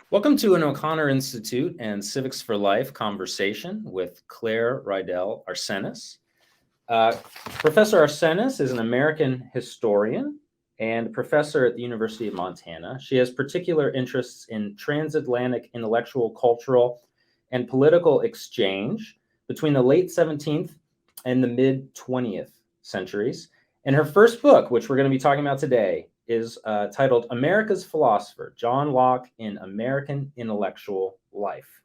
Welcome to an O'Connor Institute and Civics for Life conversation with Claire Rydell Arcenas. Professor Arcenas is an American historian and professor at the University of Montana. She has particular interests in transatlantic intellectual, cultural, and political exchange between the late 17th and the mid 20th centuries. And her first book, which we're going to be talking about today, is titled America's Philosopher, John Locke in American Intellectual Life.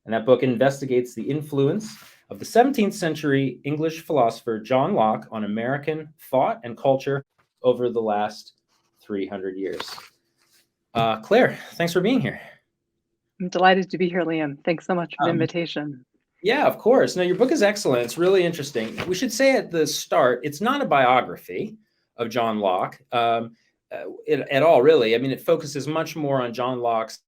And that book investigates the influence of the 17th century English philosopher John Locke on American thought and culture over the last 300 years. Claire, thanks for being here. I'm delighted to be here, Liam. Thanks so much for the invitation. Yeah, of course. No, your book is excellent. It's really interesting. We should say at the start, it's not a biography of John Locke at all, really. I mean, it focuses much more on John Locke's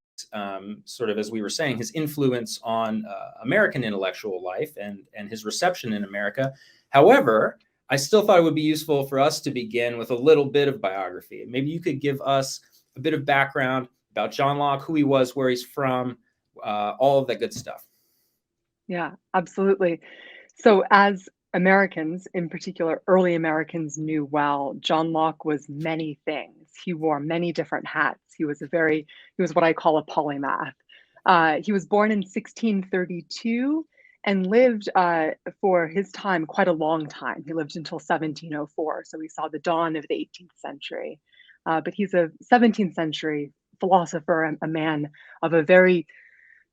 sort of, as we were saying, his influence on American intellectual life and his reception in America. However, I still thought it would be useful for us to begin with a little bit of biography. Maybe you could give us a bit of background about John Locke, who he was, where he's from, all of that good stuff. Yeah, absolutely. So as Americans, in particular, early Americans knew well, John Locke was many things. He wore many different hats. He was what I call a polymath. He was born in 1632 and lived for his time quite a long time. He lived until 1704. So we saw the dawn of the 18th century. But he's a 17th century philosopher, a man of a very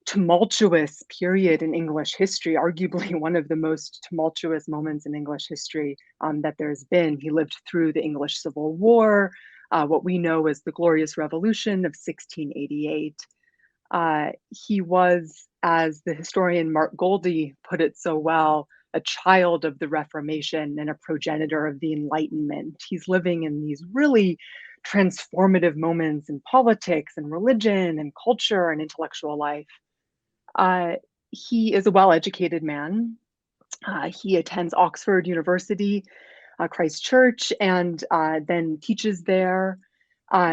tumultuous period in English history, arguably one of the most tumultuous moments in English history that there's been. He lived through the English Civil War, what we know as the Glorious Revolution of 1688. He was, as the historian Mark Goldie put it so well, a child of the Reformation and a progenitor of the Enlightenment. He's living in these really transformative moments in politics and religion and culture and intellectual life. He is a well-educated man. He attends Oxford University, Christ Church, and then teaches there.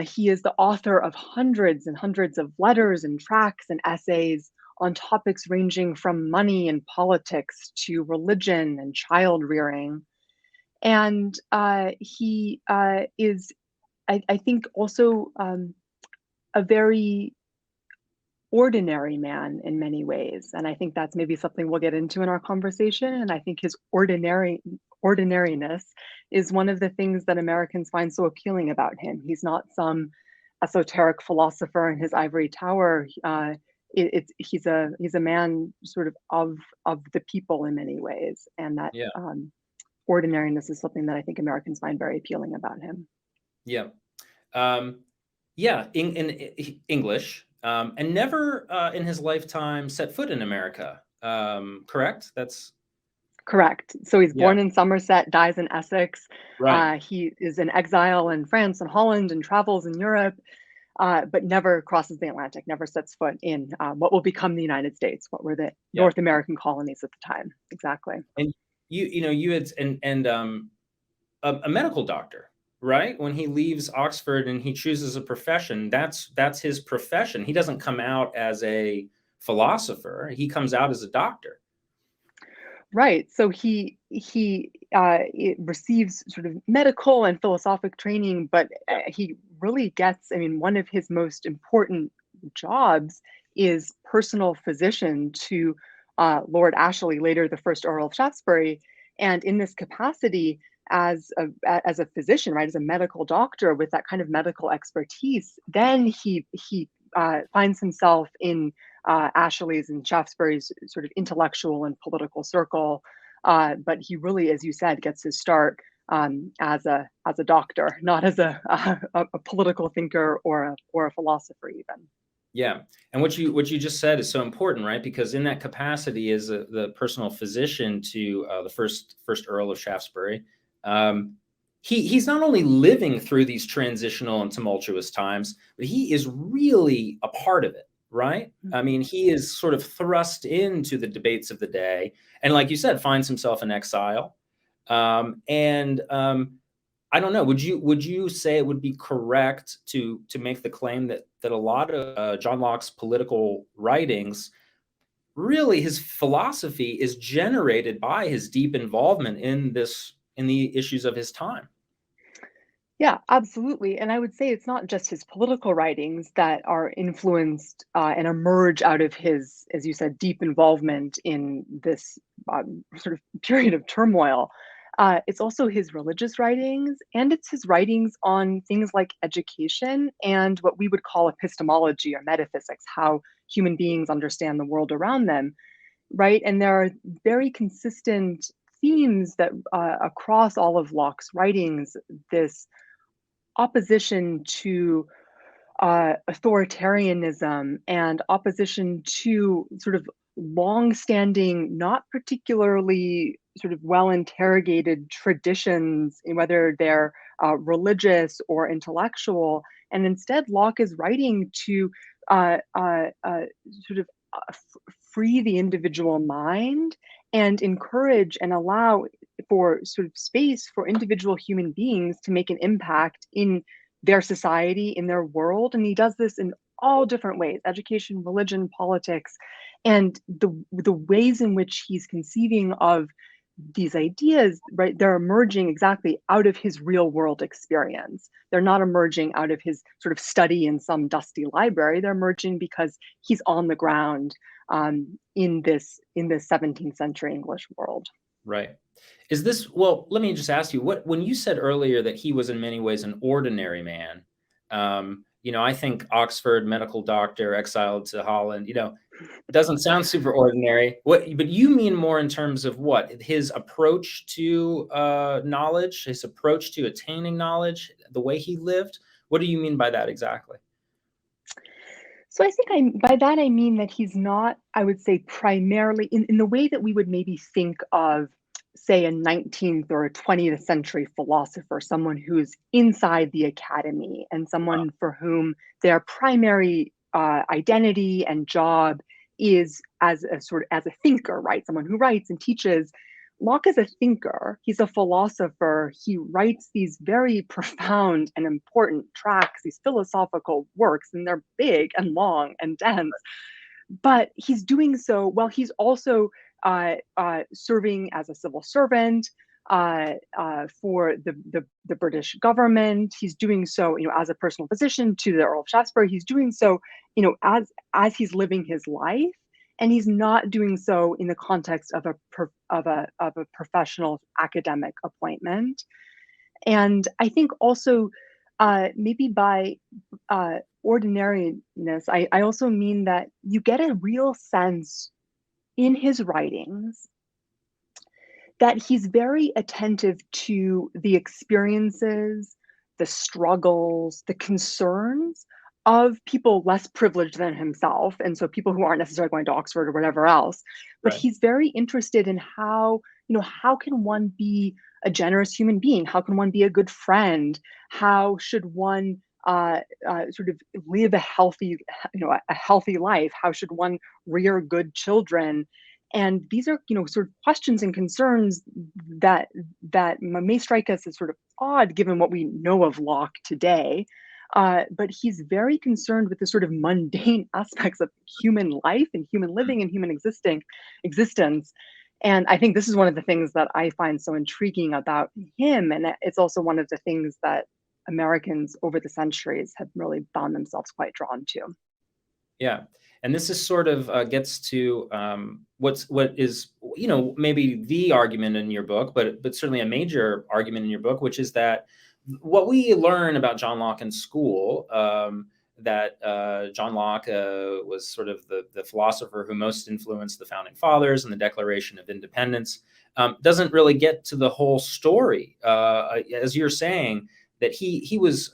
He is the author of hundreds and hundreds of letters and tracts and essays on topics ranging from money and politics to religion and child rearing. And he is, I think, also a very ordinary man in many ways. And I think that's maybe something we'll get into in our conversation. And I think his ordinariness is one of the things that Americans find so appealing about him. He's not some esoteric philosopher in his ivory tower. He's a man sort of the people in many ways. And that ordinariness is something that I think Americans find very appealing about him. Yeah. In English. And never in his lifetime set foot in America. Correct? That's correct. So he's born in Somerset, dies in Essex. Right. He is in exile in France and Holland and travels in Europe, but never crosses the Atlantic, never sets foot in what will become the United States, what were the North American colonies at the time. Exactly. And you had a medical doctor, right? When he leaves Oxford and he chooses a profession, that's his profession. He doesn't come out as a philosopher. He comes out as a doctor. Right. So he receives sort of medical and philosophic training, but he really gets, one of his most important jobs is personal physician to Lord Ashley, later the first Earl of Shaftesbury. And in this capacity, as a physician, right, as a medical doctor with that kind of medical expertise, then he finds himself in Ashley's and Shaftesbury's sort of intellectual and political circle. But he really, as you said, gets his start as a doctor, not as a political thinker or a philosopher even. Yeah, and what you just said is so important, right? Because in that capacity as the personal physician to the first Earl of Shaftesbury, he's not only living through these transitional and tumultuous times, but he is really a part of it, right? I mean, he is sort of thrust into the debates of the day, and like you said, finds himself in exile, I don't know. Would you say it would be correct to make the claim that a lot of John Locke's political writings, really his philosophy, is generated by his deep involvement in the issues of his time? Yeah, absolutely. And I would say it's not just his political writings that are influenced and emerge out of his, as you said, deep involvement in this sort of period of turmoil. It's also his religious writings, and it's his writings on things like education and what we would call epistemology or metaphysics, how human beings understand the world around them, right? And there are very consistent themes that across all of Locke's writings, this opposition to authoritarianism and opposition to sort of long-standing, not particularly sort of well-interrogated traditions, whether they're religious or intellectual. And instead, Locke is writing to uh, uh, uh, sort of free the individual mind and encourage and allow for sort of space for individual human beings to make an impact in their society, in their world. And he does this in all different ways: education, religion, politics, and the ways in which he's conceiving of these ideas, right? They're emerging exactly out of his real world experience. They're not emerging out of his sort of study in some dusty library. They're emerging because he's on the ground in this 17th century English world. Right. Is this, well, let me just ask you, what, when you said earlier that he was in many ways an ordinary man, I think Oxford, medical doctor, exiled to Holland, doesn't sound super ordinary. But you mean more in terms of what? His approach to knowledge, his approach to attaining knowledge, the way he lived? What do you mean by that exactly? So I think by that I mean that he's not, I would say, primarily in the way that we would maybe think of, say, a 19th or a 20th century philosopher, someone who's inside the academy and someone for whom their primary identity and job is as a thinker, right? Someone who writes and teaches. Locke is a thinker, he's a philosopher. He writes these very profound and important tracts, these philosophical works, and they're big and long and dense. But he's doing so while he's also serving as a civil servant for the British government. He's doing so, as a personal physician to the Earl of Shaftesbury. He's doing so, as he's living his life, and he's not doing so in the context of a professional academic appointment. And I think also maybe by ordinariness, I also mean that you get a real sense in his writings that he's very attentive to the experiences, the struggles, the concerns of people less privileged than himself. And so people who aren't necessarily going to Oxford or whatever else. But Right. he's very interested in how can one be a generous human being? How can one be a good friend? How should one sort of live a healthy life? How should one rear good children? And these are, sort of questions and concerns that may strike us as sort of odd given what we know of Locke today. But he's very concerned with the sort of mundane aspects of human life and human living and human existence. And I think this is one of the things that I find so intriguing about him. And it's also one of the things that Americans over the centuries have really found themselves quite drawn to. Yeah. And this is sort of gets to what is, maybe the argument in your book, but certainly a major argument in your book, which is that what we learn about John Locke in school, that John Locke was sort of the philosopher who most influenced the founding fathers and the Declaration of Independence, doesn't really get to the whole story. As you're saying, that he was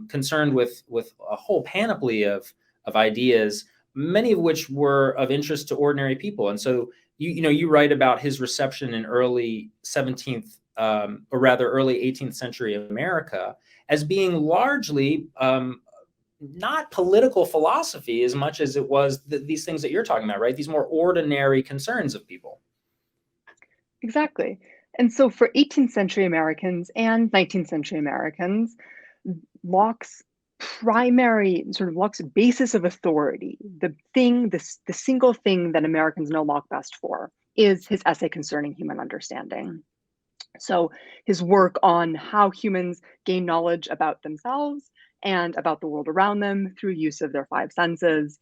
concerned with a whole panoply of ideas, many of which were of interest to ordinary people. And so you write about his reception in early 17th, or rather early 18th century America, as being largely not political philosophy as much as it was these things that you're talking about, right? These more ordinary concerns of people. Exactly. And so for 18th century Americans and 19th century Americans, Locke's Locke's basis of authority, the single thing that Americans know Locke best for, is his essay concerning human understanding. So his work on how humans gain knowledge about themselves and about the world around them through use of their five senses.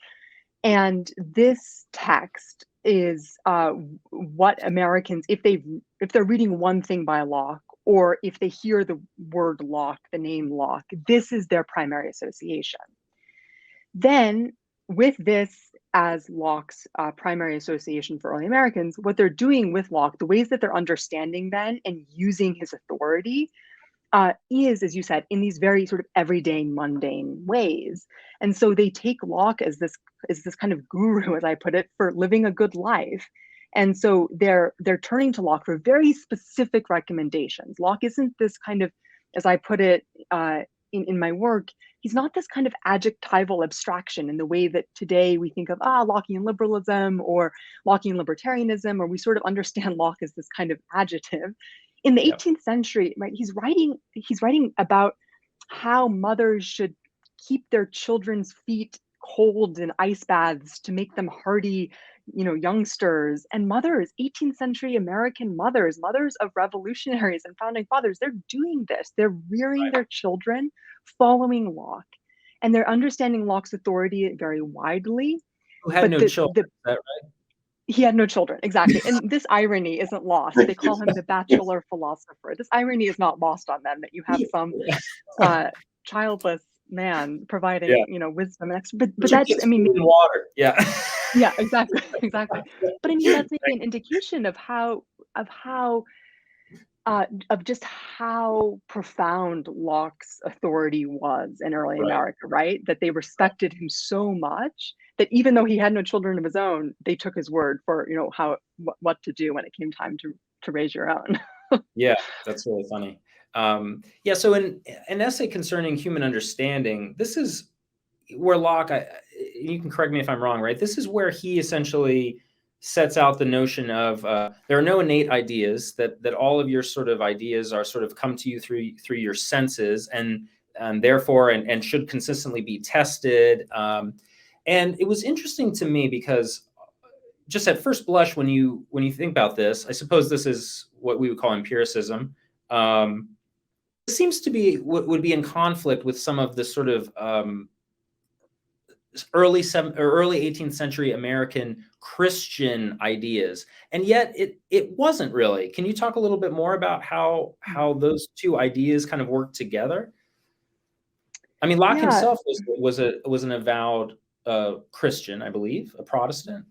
And this text is what Americans, if they're reading one thing by Locke, or if they hear the word Locke, the name Locke, this is their primary association. Then, with this as Locke's primary association for early Americans, what they're doing with Locke, the ways that they're understanding then and using his authority is, as you said, in these very sort of everyday, mundane ways. And so they take Locke as this kind of guru, as I put it, for living a good life. And so they're turning to Locke for very specific recommendations. Locke isn't this kind of, as I put it in my work, he's not this kind of adjectival abstraction in the way that today we think of Lockean liberalism or Lockean libertarianism, or we sort of understand Locke as this kind of adjective. In the 18th century, right, he's writing about how mothers should keep their children's feet cold in ice baths to make them hardy, youngsters. And mothers, 18th century American mothers of revolutionaries and founding fathers, they're doing this. They're rearing their children following Locke, and they're understanding Locke's authority very widely. Who had no children, is that right? He had no children, exactly. And this irony isn't lost. They call him the bachelor philosopher. This irony is not lost on them, that you have some childless man providing, wisdom and but that's, water. Yeah. Yeah, exactly. But that's maybe an indication of just how profound Locke's authority was in early America, right? That they respected him so much that even though he had no children of his own, they took his word for, what to do when it came time to raise your own. Yeah, that's really funny. So in an essay concerning human understanding, this is where Locke, you can correct me if I'm wrong, right? This is where he essentially sets out the notion of there are no innate ideas, that all of your sort of ideas are sort of come to you through your senses, and therefore and should consistently be tested. And it was interesting to me because just at first blush, when you think about this, I suppose this is what we would call empiricism. It seems to be what would be in conflict with some of the sort of early 18th century American Christian ideas, and yet it wasn't really. Can you talk a little bit more about how those two ideas kind of work together? I mean, Locke himself was an avowed Christian, I believe, a Protestant.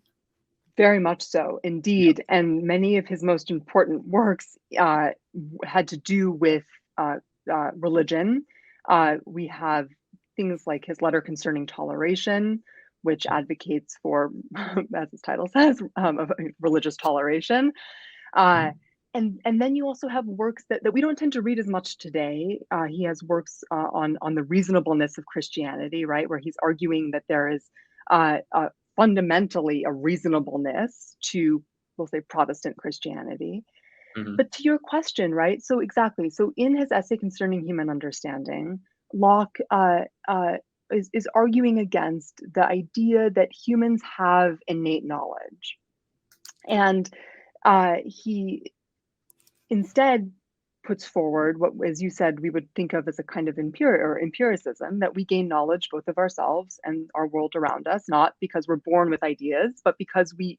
Very much so, indeed. And many of his most important works had to do with religion. We have things like his letter concerning toleration, which advocates for, as his title says, religious toleration. And then you also have works that we don't tend to read as much today. He has works on the reasonableness of Christianity, right, where he's arguing that there is fundamentally a reasonableness to, we'll say, Protestant Christianity. Mm-hmm. But to your question, right? So exactly. So in his essay concerning human understanding, Locke is arguing against the idea that humans have innate knowledge. And he instead puts forward what, as you said, we would think of as a kind of empiricism, that we gain knowledge both of ourselves and our world around us, not because we're born with ideas, but because we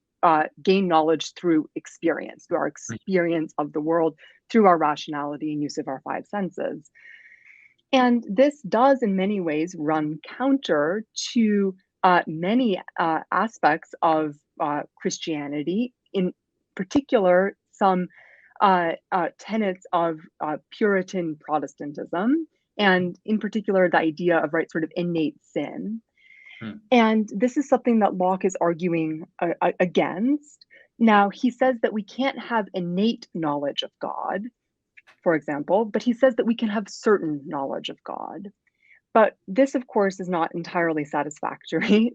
gain knowledge through experience, through our experience of the world, through our rationality and use of our five senses. And this does in many ways run counter to many aspects of Christianity, in particular some tenets of Puritan Protestantism, and in particular the idea of sort of innate sin. And this is something that Locke is arguing against. Now, he says that we can't have innate knowledge of God, for example, but he says that we can have certain knowledge of God. But this, of course, is not entirely satisfactory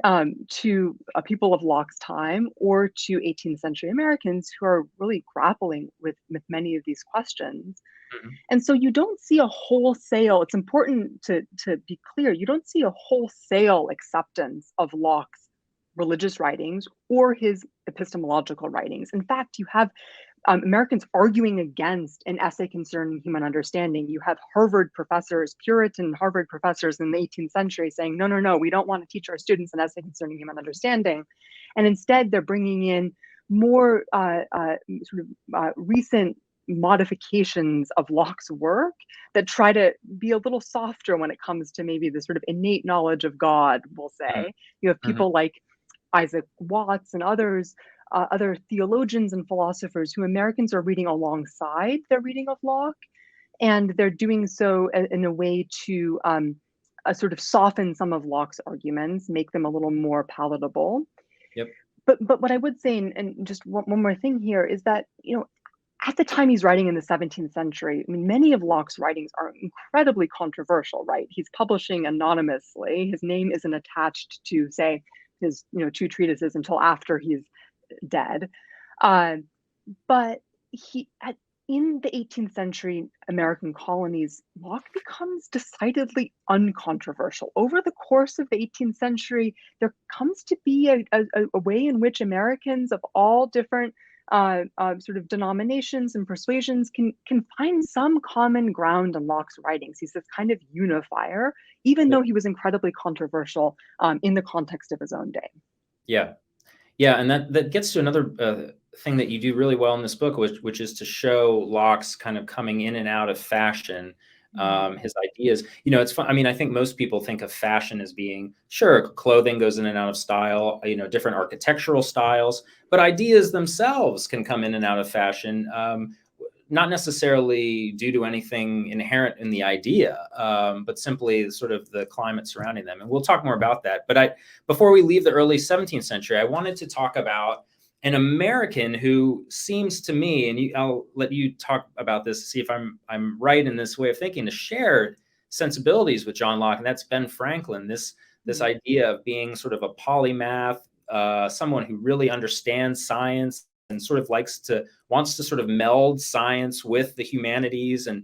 to people of Locke's time or to 18th century Americans who are really grappling with many of these questions. Mhm. And so you don't see a wholesale, it's important to be clear, you don't see a wholesale acceptance of Locke's religious writings or his epistemological writings. In fact, you have Americans arguing against an essay concerning human understanding. You have Harvard professors, Puritan Harvard professors in the 18th century saying, no, no, no, we don't want to teach our students an essay concerning human understanding. And instead, they're bringing in more recent modifications of Locke's work that try to be a little softer when it comes to maybe the sort of innate knowledge of God, we'll Mhm. say. You have Mhm. people like Isaac Watts and others, other theologians and philosophers who Americans are reading alongside their reading of Locke, and they're doing so in a way to sort of soften some of Locke's arguments, make them a little more palatable. Yep. But what I would say, and just one more thing here, is that at the time he's writing in the 17th century, I mean, many of Locke's writings are incredibly controversial, right? He's publishing anonymously. His name isn't attached to, say, his two treatises until after he's dead. Uh, but he at in the 18th century American colonies, Locke becomes decidedly uncontroversial. Over the course of the 18th century, there comes to be a way in which Americans of all different sort of denominations and persuasions can find some common ground in Locke's writings. He's this kind of unifier, even though Yep. he was incredibly controversial in the context of his own day. Yeah. Yeah, and that gets to another thing that you do really well in this book, which is to show Locke's kind of coming in and out of fashion, Mm. his ideas. It's fun. I mean, I think most people think of fashion as being, sure, clothing goes in and out of style, different architectural styles, but ideas themselves can come in and out of fashion. Not necessarily due to anything inherent in the idea, but simply sort of the climate surrounding them. And we'll talk more about that. But before we leave the early 17th century, I wanted to talk about an American who seems to me, and I'll let you talk about this to see if I'm right in this way of thinking, to share sensibilities with John Locke, and that's Ben Franklin. This Mm. idea of being sort of a polymath, someone who really understands science and sort of wants to sort of meld science with the humanities and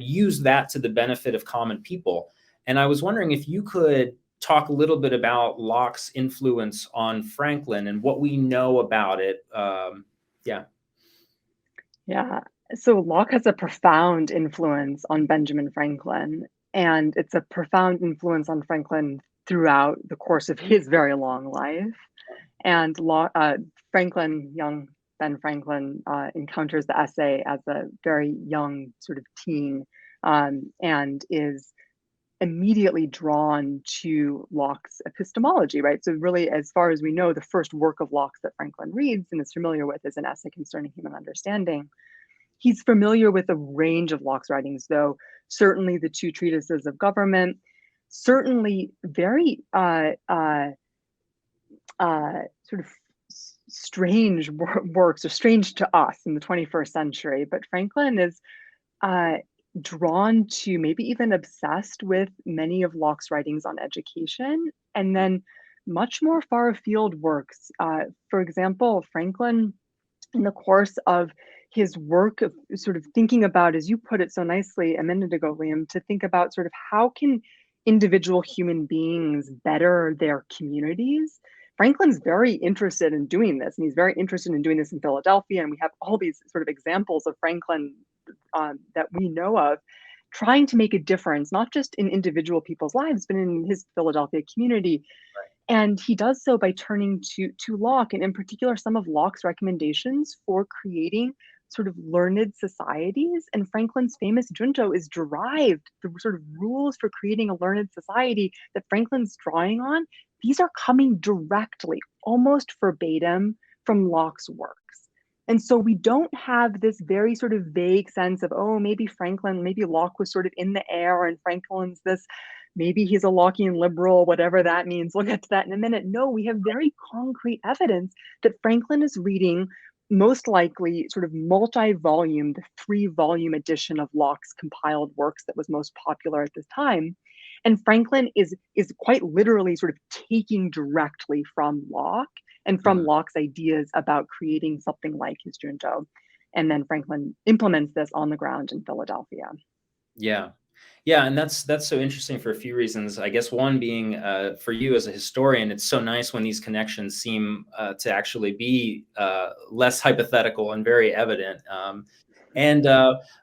use that to the benefit of common people. And I was wondering if you could talk a little bit about Locke's influence on Franklin and what we know about it. Yeah. Yeah. So Locke has a profound influence on Benjamin Franklin, and it's a profound influence on Franklin throughout the course of his very long life. And Franklin, young Ben Franklin, encounters the essay as a very young sort of teen, and is immediately drawn to Locke's epistemology, right? So, really, as far as we know, the first work of Locke's that Franklin reads and is familiar with is an essay concerning human understanding. He's familiar with a range of Locke's writings, though, certainly the two treatises of government, certainly very sort of strange works, or strange to us in the 21st century. But Franklin is uh, drawn to, maybe even obsessed with, many of Locke's writings on education, and then much more far afield works. For example, Franklin, in the course of his work of sort of thinking about, as you put it so nicely a minute ago, Liam, to think about sort of how can individual human beings better their communities. Franklin's very interested in doing this, and he's very interested in doing this in Philadelphia. And we have all these sort of examples of Franklin that we know of, trying to make a difference, not just in individual people's lives, but in his Philadelphia community. And he does so by turning to Locke, and in particular, some of Locke's recommendations for creating sort of learned societies. And Franklin's famous junto is derived, the sort of rules for creating a learned society that Franklin's drawing on, these are coming directly, almost verbatim, from Locke's works. And so we don't have this very sort of vague sense of, oh, maybe Locke was sort of in the air and Franklin's this, maybe he's a Lockean liberal, whatever that means. We'll get to that in a minute. No, we have very concrete evidence that Franklin is reading, most likely, sort of multi-volume, the 3-volume edition of Locke's compiled works that was most popular at this time. And Franklin is quite literally sort of taking directly from Locke and from Locke's ideas about creating something like his junto. And then Franklin implements this on the ground in Philadelphia. Yeah. Yeah, and that's so interesting for a few reasons. I guess one being for you as a historian, it's so nice when these connections seem to actually be less hypothetical and very evident. And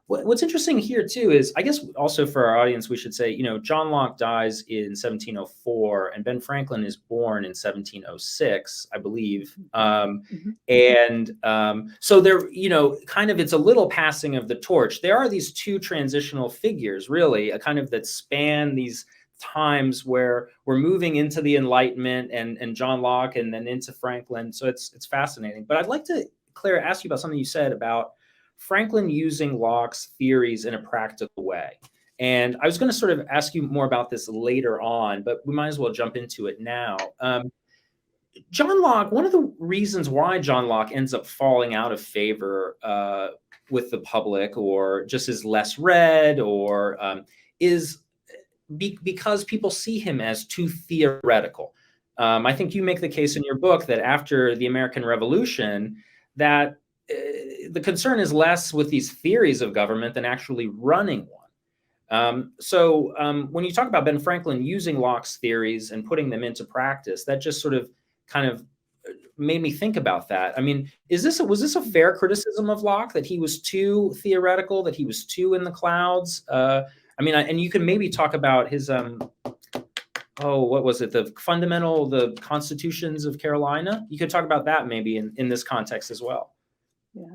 what's interesting here too is, I guess also for our audience, we should say, you know, John Locke dies in 1704 and Ben Franklin is born in 1706, I believe. So there, you know, kind of it's a little passing of the torch. There are these two transitional figures, really, a kind of that span these times where we're moving into the Enlightenment and John Locke and then into Franklin. So it's fascinating. But I'd like to, Claire, ask you about something you said about Franklin using Locke's theories in a practical way. And I was going to sort of ask you more about this later on, but we might as well jump into it now. John Locke, one of the reasons why John Locke ends up falling out of favor with the public, or just is less read, or is because people see him as too theoretical. I think you make the case in your book that after the American Revolution, that the concern is less with these theories of government than actually running one. So when you talk about Ben Franklin using Locke's theories and putting them into practice, that just sort of kind of made me think about that. I mean, was this a fair criticism of Locke, that he was too theoretical, that he was too in the clouds? I mean, and you can maybe talk about his what was it? The Constitutions of Carolina. You could talk about that maybe in this context as well. Yeah.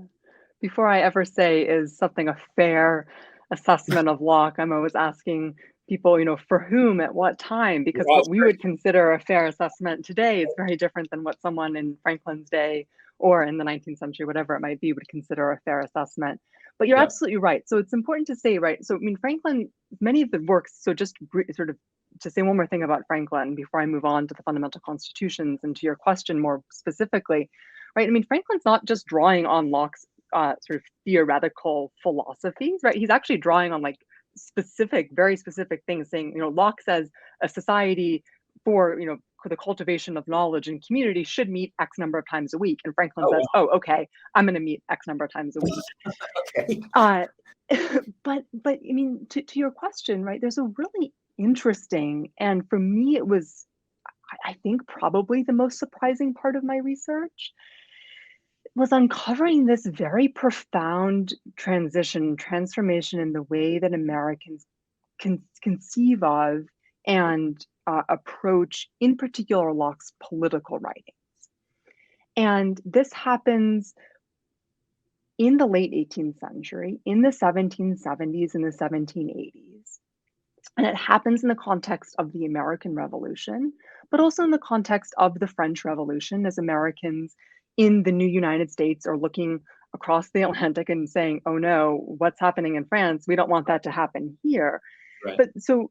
Before I ever say, is something a fair assessment of Locke, I'm always asking people, you know, for whom, at what time, because what we would consider a fair assessment today is very different than what someone in Franklin's day or in the 19th century, whatever it might be, would consider a fair assessment. But you're absolutely right. So it's important to say, right? So, I mean, Franklin, many of the works, so just sort of to say one more thing about Franklin before I move on to the fundamental constitutions and to your question more specifically, right? I mean, Franklin's not just drawing on Locke's sort of theoretical philosophies, right? He's actually drawing on like specific, very specific things, saying, you know, Locke says a society for, you know, the cultivation of knowledge and community should meet X number of times a week. And Franklin says, wow, oh, okay, I'm going to meet X number of times a week. Okay. But I mean, to your question, right, there's a really interesting, and for me, it was, I think, probably the most surprising part of my research, was uncovering this very profound transformation in the way that Americans conceive of and approach, in particular, Locke's political writings. And this happens in the late 18th century, in the 1770s and the 1780s. And it happens in the context of the American Revolution, but also in the context of the French Revolution, as Americans in the new United States are looking across the Atlantic and saying, oh no, what's happening in France? We don't want that to happen here. Right. But so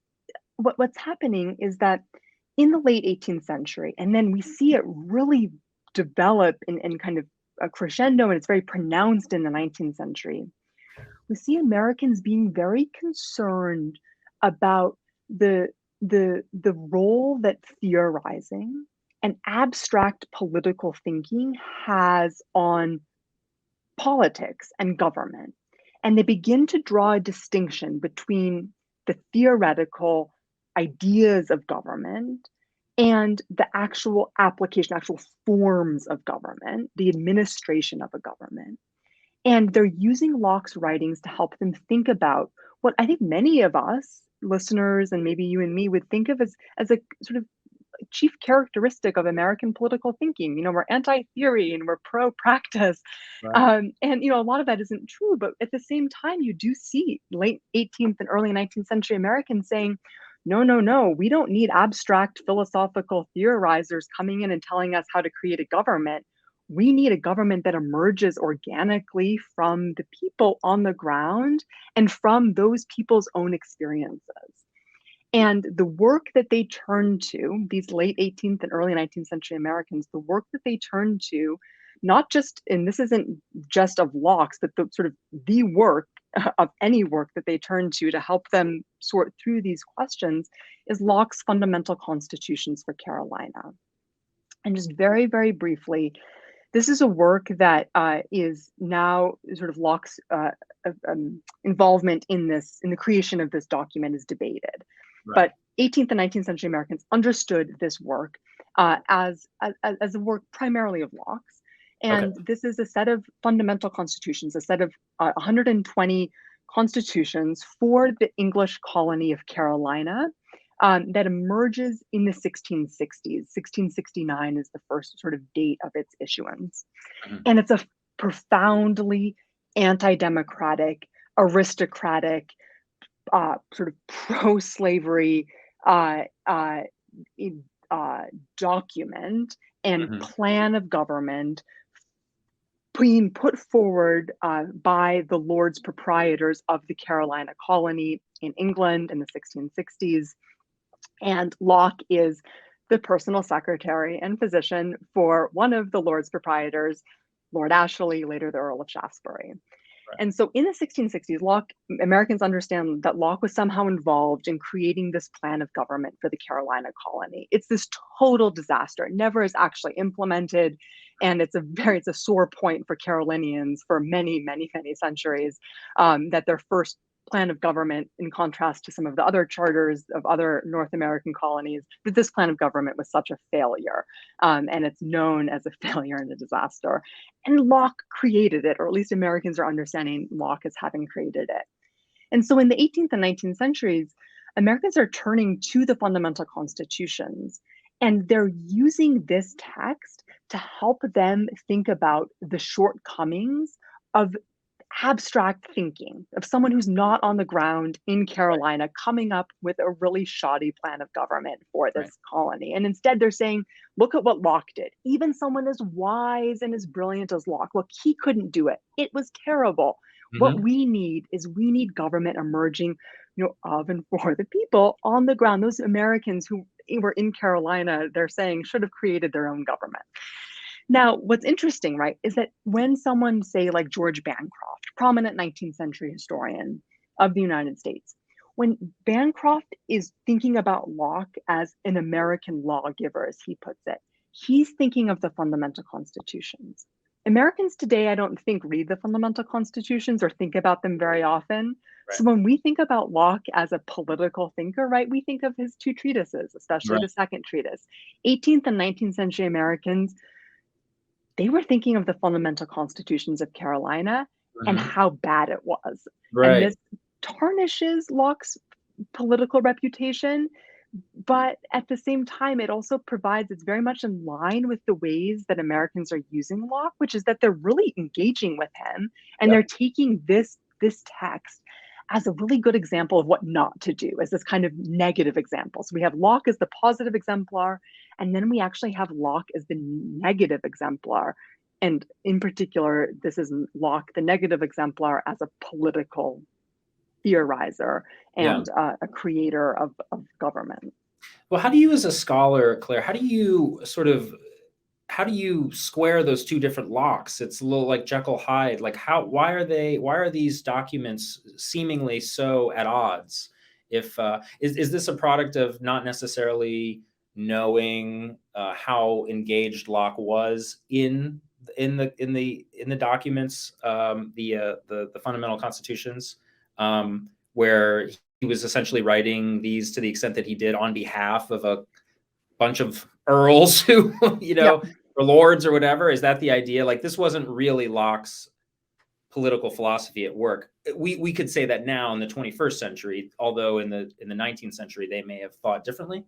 what's happening is that in the late 18th century, and then we see it really develop in kind of a crescendo, and it's very pronounced in the 19th century, we see Americans being very concerned about the role that theorizing and abstract political thinking has on politics and government. And they begin to draw a distinction between the theoretical ideas of government and the actual application, actual forms of government, the administration of a government. And they're using Locke's writings to help them think about what I think many of us listeners, and maybe you and me, would think of as a sort of chief characteristic of American political thinking. You know, we're anti-theory and we're pro-practice. Right. And, you know, a lot of that isn't true. But at the same time, you do see late 18th and early 19th century Americans saying, no, we don't need abstract philosophical theorizers coming in and telling us how to create a government. We need a government that emerges organically from the people on the ground and from those people's own experiences. And the work that they turn to, these late 18th and early 19th century Americans, the work that they turn to, not just, and this isn't just of Locke's, but the sort of the work of any work that they turn to help them sort through these questions is Locke's Fundamental Constitutions for Carolina. And just very, very briefly, this is a work that is now sort of Locke's involvement in the creation of this document is debated. Right. But 18th and 19th century Americans understood this work as a work primarily of Locke's. And this is a set of fundamental constitutions, a set of 120 constitutions for the English colony of Carolina that emerges in the 1660s. 1669 is the first sort of date of its issuance. And it's a profoundly anti-democratic, aristocratic, sort of pro-slavery document and plan of government being put forward by the Lords Proprietors of the Carolina colony in England in the 1660s. And Locke is the personal secretary and physician for one of the Lords Proprietors, Lord Ashley, later the Earl of Shaftesbury. Right. And so in the 1660s, Americans understand that Locke was somehow involved in creating this plan of government for the Carolina colony. It's this total disaster. It never is actually implemented. And it's a sore point for Carolinians for many, many, many centuries, that their first plan of government, in contrast to some of the other charters of other North American colonies, that this plan of government was such a failure. And it's known as a failure and a disaster. And Locke created it, or at least Americans are understanding Locke as having created it. And so in the 18th and 19th centuries, Americans are turning to the fundamental constitutions, and they're using this text to help them think about the shortcomings of abstract thinking, of someone who's not on the ground in Carolina coming up with a really shoddy plan of government for this colony. And instead they're saying, look at what Locke did. Even someone as wise and as brilliant as Locke, look, he couldn't do it. It was terrible. What we need is government emerging, of and for the people on the ground. Those Americans who were in Carolina, they're saying, should have created their own government. Now, what's interesting, right, is that when someone, say, like George Bancroft, prominent 19th century historian of the United States, when Bancroft is thinking about Locke as an American lawgiver, as he puts it, he's thinking of the fundamental constitutions. Americans today, I don't think, read the fundamental constitutions or think about them very often. Right. So when we think about Locke as a political thinker, right, we think of his two treatises, especially the second treatise. 18th and 19th century Americans, they were thinking of the fundamental constitutions of Carolina and how bad it was. Right. And this tarnishes Locke's political reputation, but at the same time, it also provides, it's very much in line with the ways that Americans are using Locke, which is that they're really engaging with him, and they're taking this text as a really good example of what not to do, as this kind of negative example. So we have Locke as the positive exemplar, and then we actually have Locke as the negative exemplar. And in particular, this is Locke, the negative exemplar, as a political theorizer and a creator of government. Well, how do you, as a scholar, Claire, how do you square those two different Lockes? It's a little like Jekyll Hyde. Like, why are these documents seemingly so at odds? If is this a product of not necessarily knowing how engaged Locke was in the documents, the fundamental constitutions, where he was essentially writing these to the extent that he did on behalf of a bunch of earls who, or lords or whatever? Is that the idea? Like, this wasn't really Locke's political philosophy at work. We could say that now in the 21st century, although in the 19th century they may have thought differently.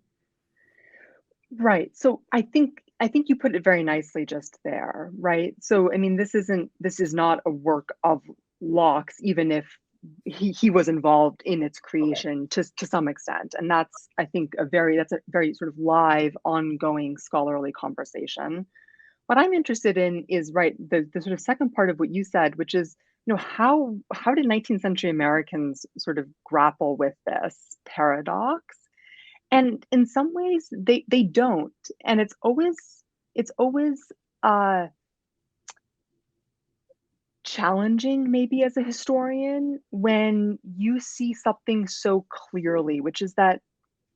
Right. So I think you put it very nicely just there, right? So I mean, this is not a work of Locke's, even if he was involved in its creation to some extent. And that's, I think, a very sort of live, ongoing scholarly conversation. What I'm interested in is, right, the sort of second part of what you said, which is, how did 19th century Americans sort of grapple with this paradox? And in some ways they don't. And it's always challenging maybe as a historian when you see something so clearly, which is that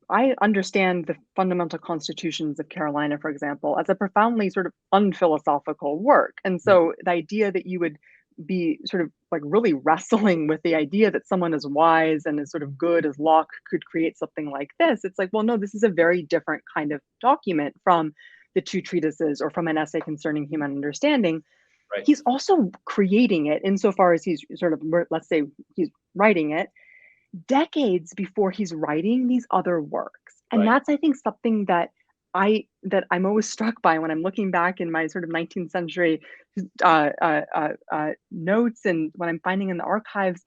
I understand the fundamental constitutions of Carolina, for example, as a profoundly sort of unphilosophical work. And Yeah, so the idea that you would be sort of like really wrestling with the idea that someone as wise and as sort of good as Locke could create something like this, it's like, well, no, this is a very different kind of document from the two treatises or from an essay concerning human understanding. right. He's also creating it insofar as he's sort of, let's say, he's writing it decades before he's writing these other works. And Right. that's, I think, something that I'm always struck by when I'm looking back in my sort of 19th century notes, and when I'm finding in the archives.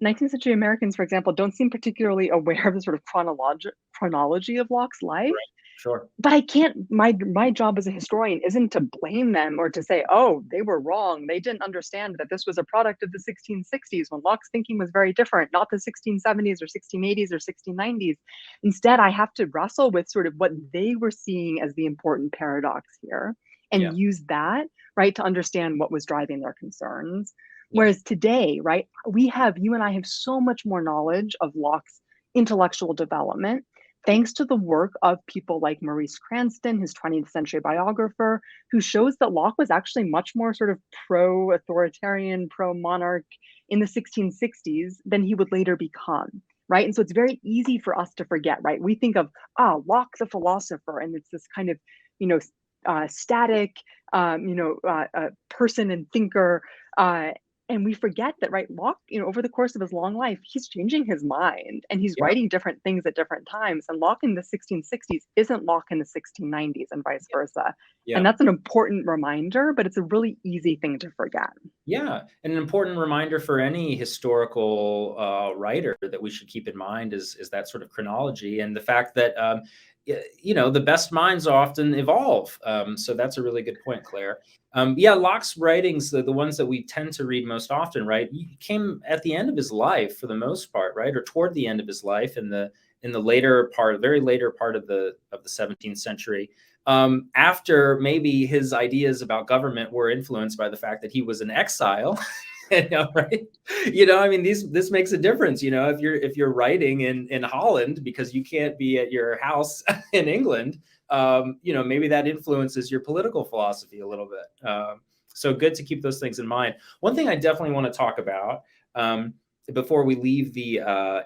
19th century Americans, for example, don't seem particularly aware of the sort of chronology of Locke's life. Right. Sure. But I can't, my job as a historian isn't to blame them or to say, "Oh, they were wrong. They didn't understand that this was a product of the 1660s when Locke's thinking was very different, not the 1670s or 1680s or 1690s." Instead, I have to wrestle with sort of what they were seeing as the important paradox here Yeah. and use that, right, to understand what was driving their concerns. Yeah. Whereas today, right, you and I have so much more knowledge of Locke's intellectual development thanks to the work of people like Maurice Cranston, his 20th century biographer, who shows that Locke was actually much more sort of pro authoritarian, pro monarch in the 1660s than he would later become. Right. And so it's very easy for us to forget, right? We think of, Locke the philosopher, and it's this kind of, you know, static, person and thinker. And we forget that, right, Locke, over the course of his long life, he's changing his mind and he's Yeah. writing different things at different times. And Locke in the 1660s isn't Locke in the 1690s and vice versa. And Yeah. that's an important reminder, but it's a really easy thing to forget. Yeah, and an important reminder for any historical writer that we should keep in mind is that sort of chronology and the fact that the best minds often evolve. So that's a really good point, Claire. Yeah, Locke's writings, the ones that we tend to read most often, right, he came at the end of his life for the most part, right, or toward the end of his life in the later part, very later part of the 17th century. After maybe his ideas about government were influenced by the fact that he was in exile. Right? I mean, this makes a difference. If you're writing in Holland because you can't be at your house in England, maybe that influences your political philosophy a little bit. So good to keep those things in mind. One thing I definitely want to talk about before we leave the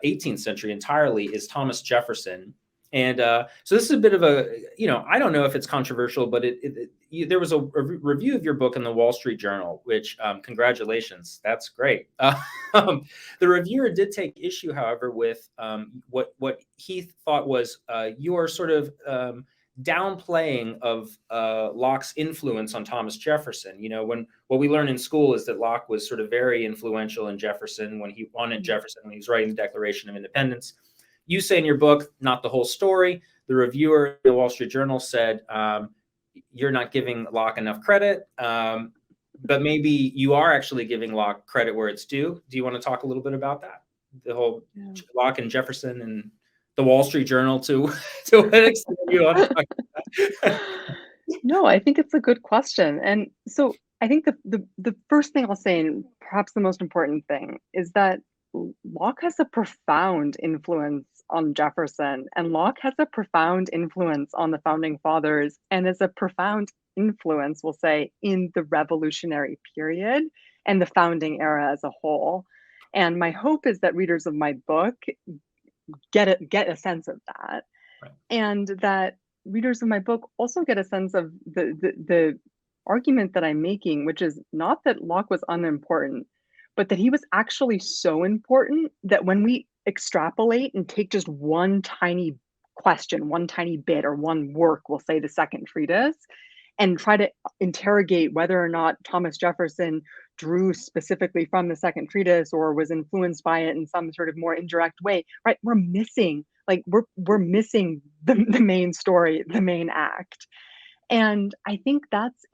18th century entirely is Thomas Jefferson. And so this is a bit of a, I don't know if it's controversial, but there was a review of your book in the Wall Street Journal, which congratulations, that's great. The reviewer did take issue, however, with what he thought was your sort of downplaying of Locke's influence on Thomas Jefferson. When what we learn in school is that Locke was sort of very influential in Jefferson when he was writing the Declaration of Independence. You say in your book, not the whole story. The reviewer in the Wall Street Journal said, you're not giving Locke enough credit, but maybe you are actually giving Locke credit where it's due. Do you want to talk a little bit about that? The whole Locke and Jefferson and the Wall Street Journal to what extent you want to talk about that? No, I think it's a good question. And so I think the first thing I'll say, and perhaps the most important thing, is that Locke has a profound influence on Jefferson, and Locke has a profound influence on the founding fathers, and is a profound influence, we'll say, in the revolutionary period and the founding era as a whole. And my hope is that readers of my book get a sense of that, Right. and that readers of my book also get a sense of the argument that I'm making, which is not that Locke was unimportant, but that he was actually so important that when we extrapolate and take just one tiny question, one tiny bit, or one work, we'll say the second treatise, and try to interrogate whether or not Thomas Jefferson drew specifically from the second treatise or was influenced by it in some sort of more indirect way, right? We're missing the main story, the main act. And I think that's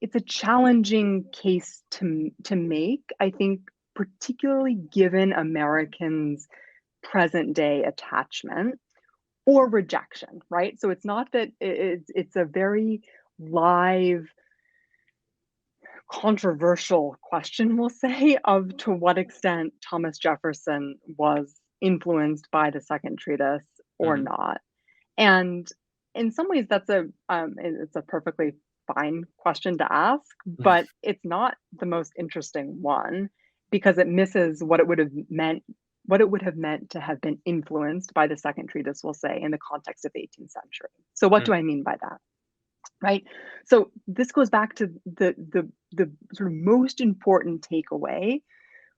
it's a challenging case to make, I think, particularly given Americans' present day attachment or rejection, right? So it's not that it's a very live controversial question, we'll say, of to what extent Thomas Jefferson was influenced by the Second Treatise or Mhm. not. And in some ways, it's a perfectly fine question to ask, but it's not the most interesting one because it misses what it would have meant to have been influenced by the Second Treatise, we'll say, in the context of the 18th century. So what Mm, do I mean by that? Right. So this goes back to the sort of most important takeaway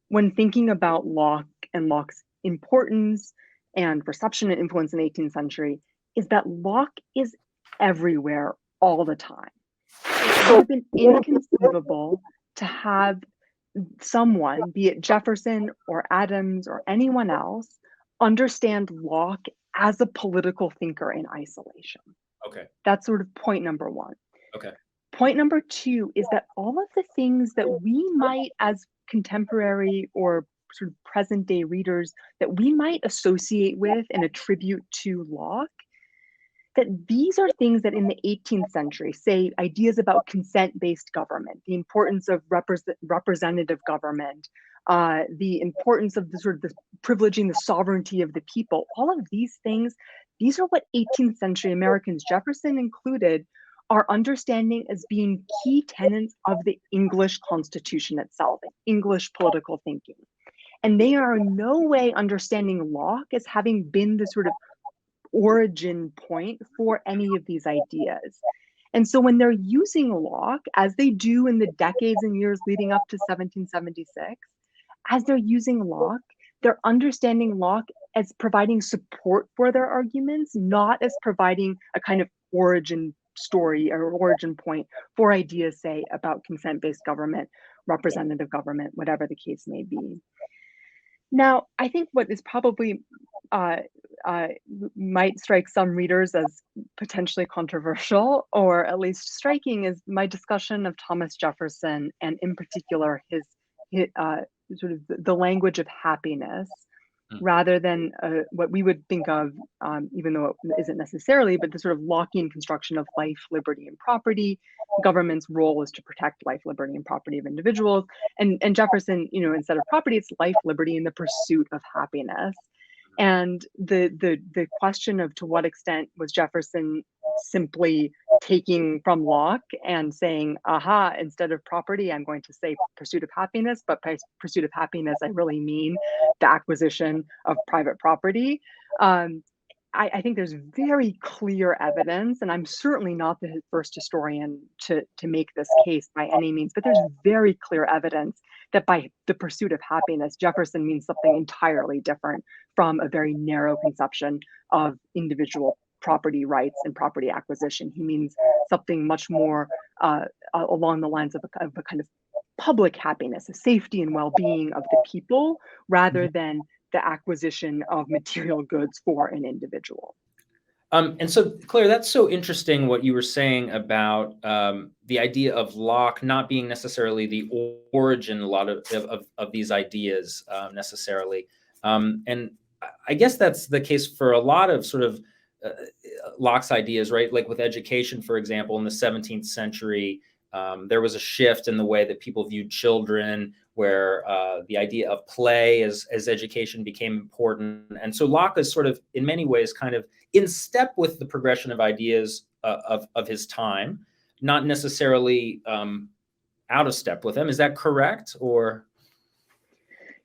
when thinking about Locke and Locke's importance and reception and influence in the 18th century is that Locke is everywhere all the time. It would have been inconceivable to have someone, be it Jefferson or Adams or anyone else, understand Locke as a political thinker in isolation. okay. That's sort of point number one. Okay. Point number two is that all of the things that we might, as contemporary or sort of present day readers, that we might associate with and attribute to Locke, that these are things that in the 18th century, say ideas about consent-based government, the importance of representative government, the importance of the sort of the privileging the sovereignty of the people, all of these things, these are what 18th century Americans, Jefferson included, are understanding as being key tenets of the English Constitution itself, English political thinking. And they are in no way understanding Locke as having been the sort of origin point for any of these ideas. And so when they're using Locke, as they do in the decades and years leading up to 1776, as they're using Locke, they're understanding Locke as providing support for their arguments, not as providing a kind of origin story or origin point for ideas, say, about consent-based government, representative government, whatever the case may be. Now, I think what is probably uh, might strike some readers as potentially controversial, or at least striking, is my discussion of Thomas Jefferson, and in particular his sort of the language of happiness, Mm, rather than what we would think of, even though it isn't necessarily, but the sort of Lockean construction of life, liberty, and property. Government's role is to protect life, liberty, and property of individuals. And Jefferson, instead of property, it's life, liberty, and the pursuit of happiness. And the question of to what extent was Jefferson simply taking from Locke and saying, aha, instead of property, I'm going to say pursuit of happiness, but by pursuit of happiness, I really mean the acquisition of private property. I think there's very clear evidence, and I'm certainly not the first historian to make this case by any means, but there's very clear evidence that by the pursuit of happiness, Jefferson means something entirely different from a very narrow conception of individual property rights and property acquisition. He means something much more along the lines of a kind of public happiness, a safety and well-being of the people, rather mhm. than the acquisition of material goods for an individual. And so, Claire, that's so interesting what you were saying about the idea of Locke not being necessarily the origin a lot of these ideas necessarily. And I guess that's the case for a lot of sort of uh, Locke's ideas, right? Like with education, for example, in the 17th century, there was a shift in the way that people viewed children, where the idea of play as education became important. And so Locke is sort of, in many ways, kind of in step with the progression of ideas of his time, not necessarily out of step with them. Is that correct? Or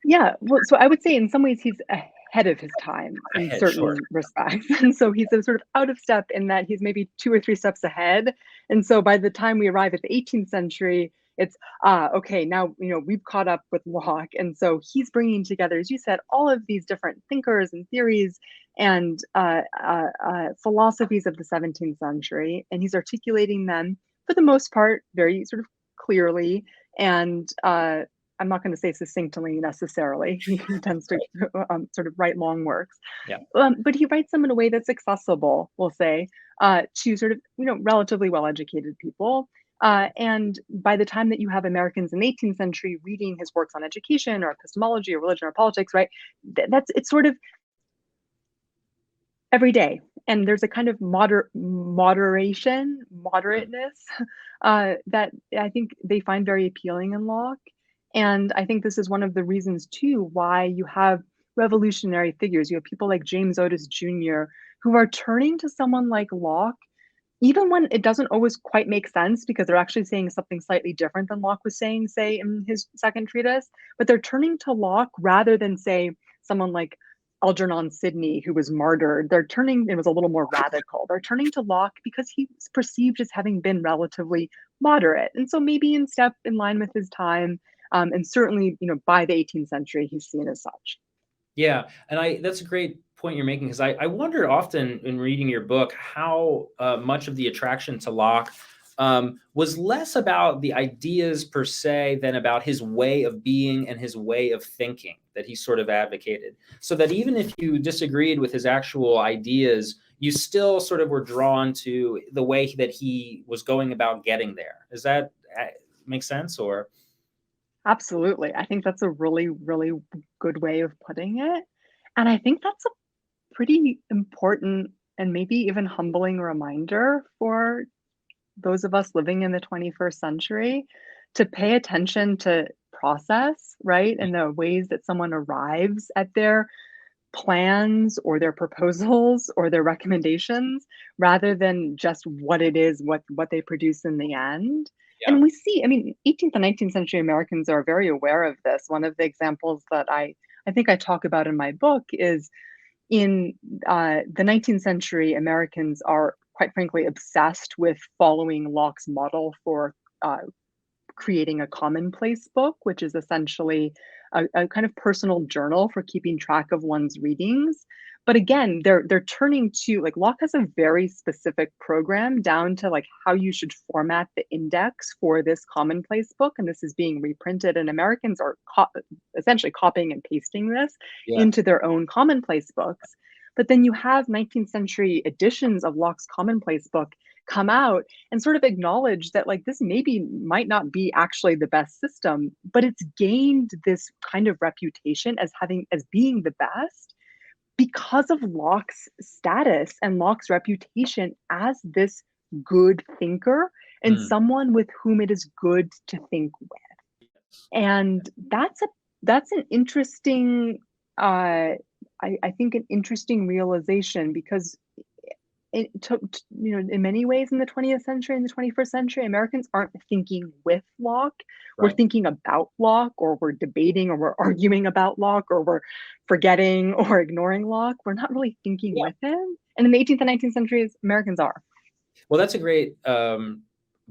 Yeah, well, so I would say in some ways he's ahead of his time in ahead? Sure. certain respects. And so he's a sort of out of step in that he's maybe 2 or 3 steps ahead. And so by the time we arrive at the 18th century, it's okay, now we've caught up with Locke, and so he's bringing together, as you said, all of these different thinkers and theories and philosophies of the 17th century, and he's articulating them for the most part very sort of clearly and I'm not going to say succinctly necessarily. He tends to sort of write long works, Yeah. but he writes them in a way that's accessible, we'll say, to sort of relatively well-educated people. And by the time that you have Americans in the 18th century reading his works on education or epistemology or religion or politics, right, it's sort of every day. And there's a kind of Mm. moderateness that I think they find very appealing in Locke. And I think this is one of the reasons too why you have revolutionary figures. You have people like James Otis Jr. who are turning to someone like Locke even when it doesn't always quite make sense because they're actually saying something slightly different than Locke was saying, say, in his second treatise, but they're turning to Locke rather than, say, someone like Algernon Sidney, who was martyred. They're turning, it was a little more radical. They're turning to Locke because he's perceived as having been relatively moderate. And so maybe in step in line with his time. And certainly, by the 18th century, he's seen as such. Yeah, and that's a great point you're making because I wonder often in reading your book how much of the attraction to Locke was less about the ideas per se than about his way of being and his way of thinking that he sort of advocated. So that even if you disagreed with his actual ideas, you still sort of were drawn to the way that he was going about getting there. Does that make sense? Or Absolutely. I think that's a really, really good way of putting it. And I think that's a pretty important and maybe even humbling reminder for those of us living in the 21st century to pay attention to process, right? And the ways that someone arrives at their plans or their proposals or their recommendations rather than just what it is, what they produce in the end. yeah, And we see, I mean, 18th and 19th century Americans are very aware of this. One of the examples that I think I talk about in my book is in the 19th century, Americans are quite frankly obsessed with following Locke's model for uh, creating a commonplace book, which is essentially a kind of personal journal for keeping track of one's readings. But again, they're turning to like Locke has a very specific program down to like how you should format the index for this commonplace book, and this is being reprinted, and Americans are essentially copying and pasting this yeah. into their own commonplace books. But then you have 19th century editions of Locke's commonplace book come out and sort of acknowledge that like this maybe might not be actually the best system, but it's gained this kind of reputation as being the best because of Locke's status and Locke's reputation as this good thinker and Mm. someone with whom it is good to think with. And that's an interesting I think an interesting realization because it took, in many ways in the 20th century and the 21st century, Americans aren't thinking with Locke. We're Right. thinking about Locke, or we're debating, or we're arguing about Locke, or we're forgetting or ignoring Locke. We're not really thinking with him. And in the 18th and 19th centuries, Americans are. Well, that's a great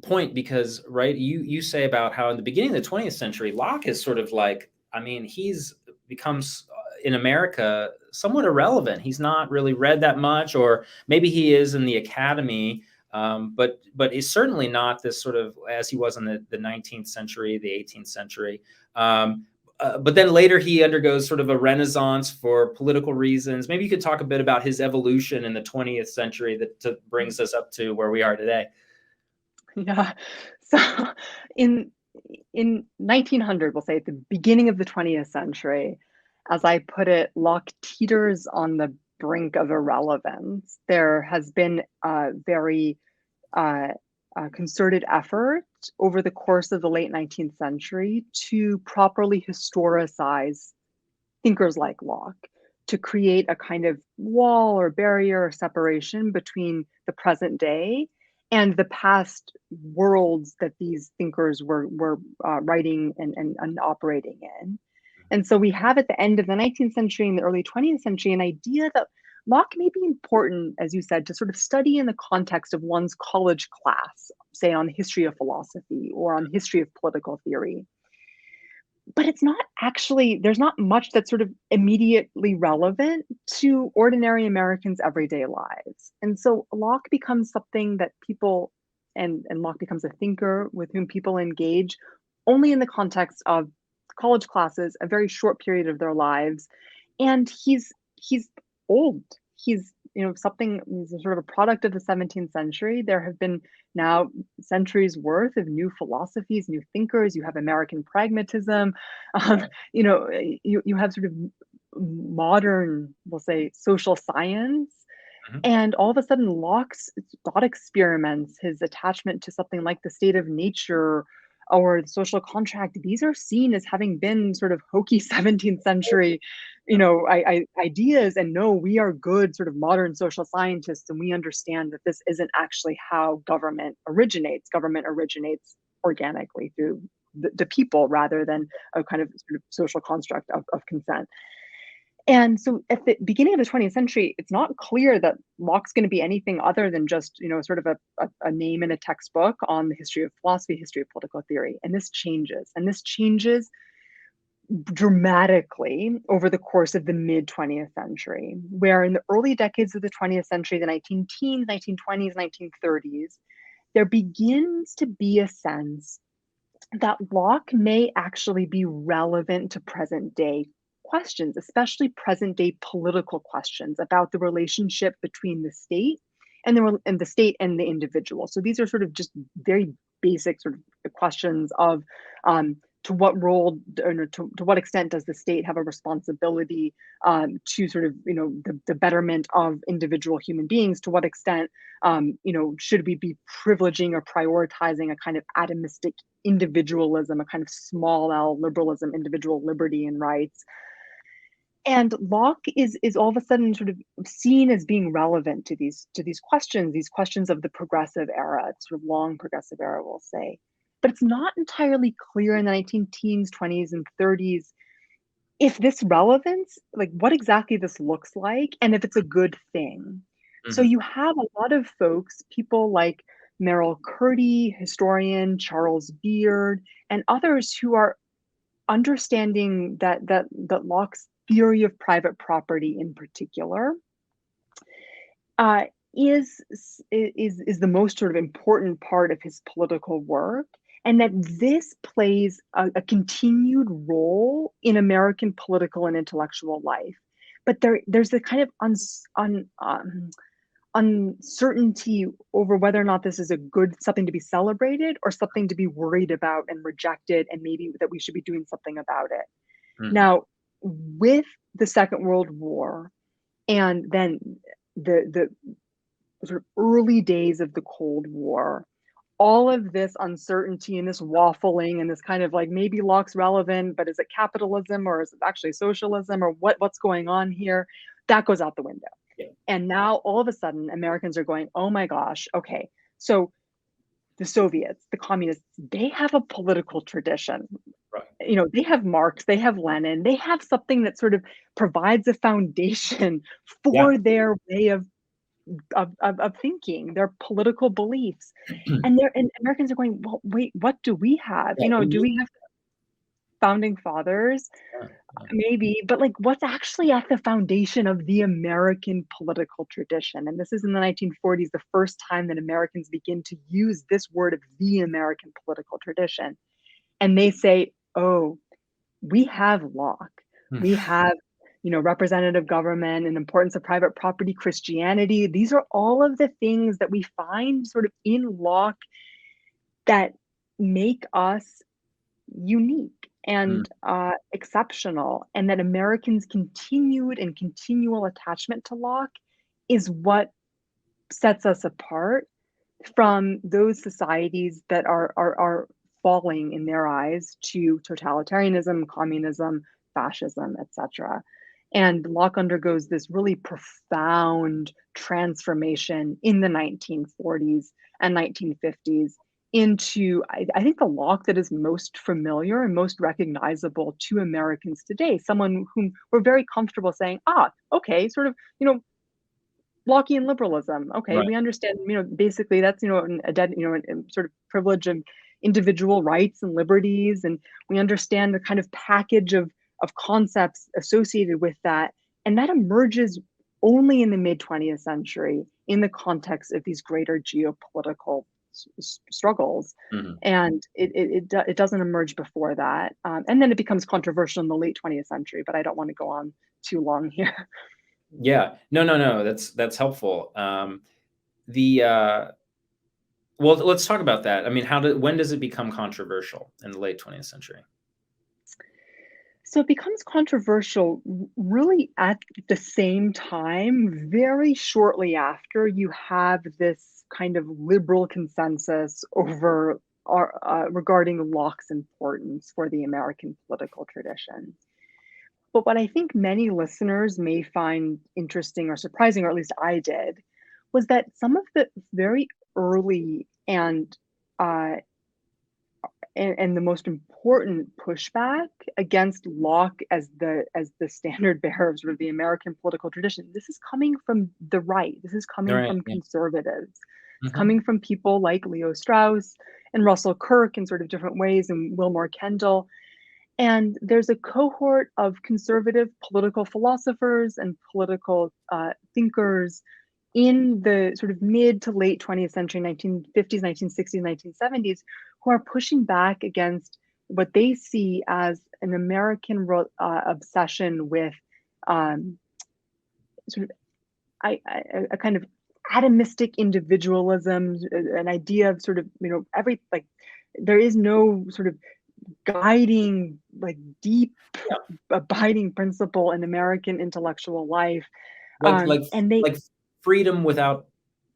point because, right, you say about how in the beginning of the 20th century, Locke is sort of like, I mean, he's becomes in America somewhat irrelevant. He's not really read that much, or maybe he is in the academy, but he's certainly not this sort of as he was in the 19th century, the 18th century. But then later he undergoes sort of a renaissance for political reasons. Maybe you could talk a bit about his evolution in the 20th century that brings us up to where we are today. Yeah. So in in 1900, we'll say at the beginning of the 20th century, as I put it, Locke teeters on the brink of irrelevance. There has been a very uh, concerted effort over the course of the late 19th century to properly historicize thinkers like Locke, to create a kind of wall or barrier or separation between the present day and the past worlds that these thinkers were writing and operating in. And so we have at the end of the 19th century and the early 20th century an idea that Locke may be important, as you said, to sort of study in the context of one's college class, say on history of philosophy or on history of political theory. But it's not actually, there's not much that's sort of immediately relevant to ordinary Americans' everyday lives. And so Locke becomes something that people, and Locke becomes a thinker with whom people engage only in the context of college classes, a very short period of their lives. And he's old. He's, something, he's a sort of a product of the 17th century. There have been now centuries worth of new philosophies, new thinkers. You have American pragmatism. Um, Right. you have sort of modern, we'll say, social science. Mhm. And all of a sudden, Locke's thought experiments, his attachment to something like the state of nature or the social contract, these are seen as having been sort of hokey 17th century, ideas. And no, we are good sort of modern social scientists, and we understand that this isn't actually how government originates. Government originates organically through the people rather than a kind of sort of social construct of consent. And so at the beginning of the 20th century, it's not clear that Locke's going to be anything other than just, sort of a name in a textbook on the history of philosophy, history of political theory. And this changes. And this changes dramatically over the course of the mid 20th century, where in the early decades of the 20th century, the 19 teens, 1920s, 1930s, there begins to be a sense that Locke may actually be relevant to present day questions, especially present day political questions about the relationship between the state and the state and the individual. So these are sort of just very basic sort of questions of to what role or to what extent does the state have a responsibility to sort of the betterment of individual human beings? To what extent should we be privileging or prioritizing a kind of atomistic individualism, a kind of small L liberalism, individual liberty and rights? And Locke is all of a sudden sort of seen as being relevant to these questions of the progressive era, sort of long progressive era, we'll say. But it's not entirely clear in the 19 teens, 20s, and 30s if this relevance, like what exactly this looks like, and if it's a good thing. So Mhm. you have a lot of folks, people like Merrill Curdy, historian Charles Beard, and others who are understanding that Locke's theory of private property in particular uh, is the most sort of important part of his political work, and that this plays a continued role in American political and intellectual life. But there's a kind of uncertainty over whether or not this is a good something to be celebrated or something to be worried about and rejected, and maybe that we should be doing something about it. Mhm. Now, with the Second World War and then the sort of early days of the Cold War, all of this uncertainty and this waffling and this kind of like maybe Locke's relevant, but is it capitalism or is it actually socialism or what's going on here? That goes out the window. Yeah. And now all of a sudden Americans are going, oh my gosh, okay, so the Soviets, the communists, they have a political tradition. Right. They have Marx, they have Lenin, they have something that sort of provides a foundation Yeah. for their way of thinking, their political beliefs. And Americans are going, well, wait, what do we have? Yeah, we Do need we have founding fathers? that. Yeah. Maybe, but like what's actually at the foundation of the American political tradition? And this is in the 1940s, the first time that Americans begin to use this word of the American political tradition. And they say, oh, we have Locke. Mm. We have, representative government and importance of private property, Christianity. These are all of the things that we find sort of in Locke that make us unique Mm. and exceptional, and that Americans' continued and continual attachment to Locke is what sets us apart from those societies that are falling in their eyes to totalitarianism, communism, fascism, etc. And Locke undergoes this really profound transformation in the 1940s and 1950s into, I think, the Locke that is most familiar and most recognizable to Americans today. Someone whom we're very comfortable saying, okay, sort of, Lockean liberalism. Okay, Right. we understand, basically that's, a sort of privilege of individual rights and liberties, and we understand the kind of package of concepts associated with that, and that emerges only in the mid 20th century in the context of these greater geopolitical struggles, Mhm. and it doesn't emerge before that, and then it becomes controversial in the late 20th century. But I don't want to go on too long here. Yeah. No, no, no, that's helpful. The, well, let's talk about that. I mean, when does it become controversial in the late 20th century? So it becomes controversial really at the same time, very shortly after you have this kind of liberal consensus over regarding Locke's importance for the American political tradition. But what I think many listeners may find interesting or surprising, or at least I did, was that some of the very early uh, and the most important pushback against Locke as the standard bearer of sort of the American political tradition. This is coming from the right. This is All coming right. from Yeah. conservatives. It's Hmm. coming from people like Leo Strauss and Russell Kirk in sort of different ways, and Wilmore Kendall. And there's a cohort of conservative political philosophers and political thinkers in the sort of mid to late 20th century, 1950s, 1960s, 1970s, who are pushing back against what they see as an American obsession with um, sort of a kind of atomistic individualism, an idea of sort of, every like there is no sort of guiding, like deep, Yeah. abiding principle in American intellectual life. Like like And they like freedom without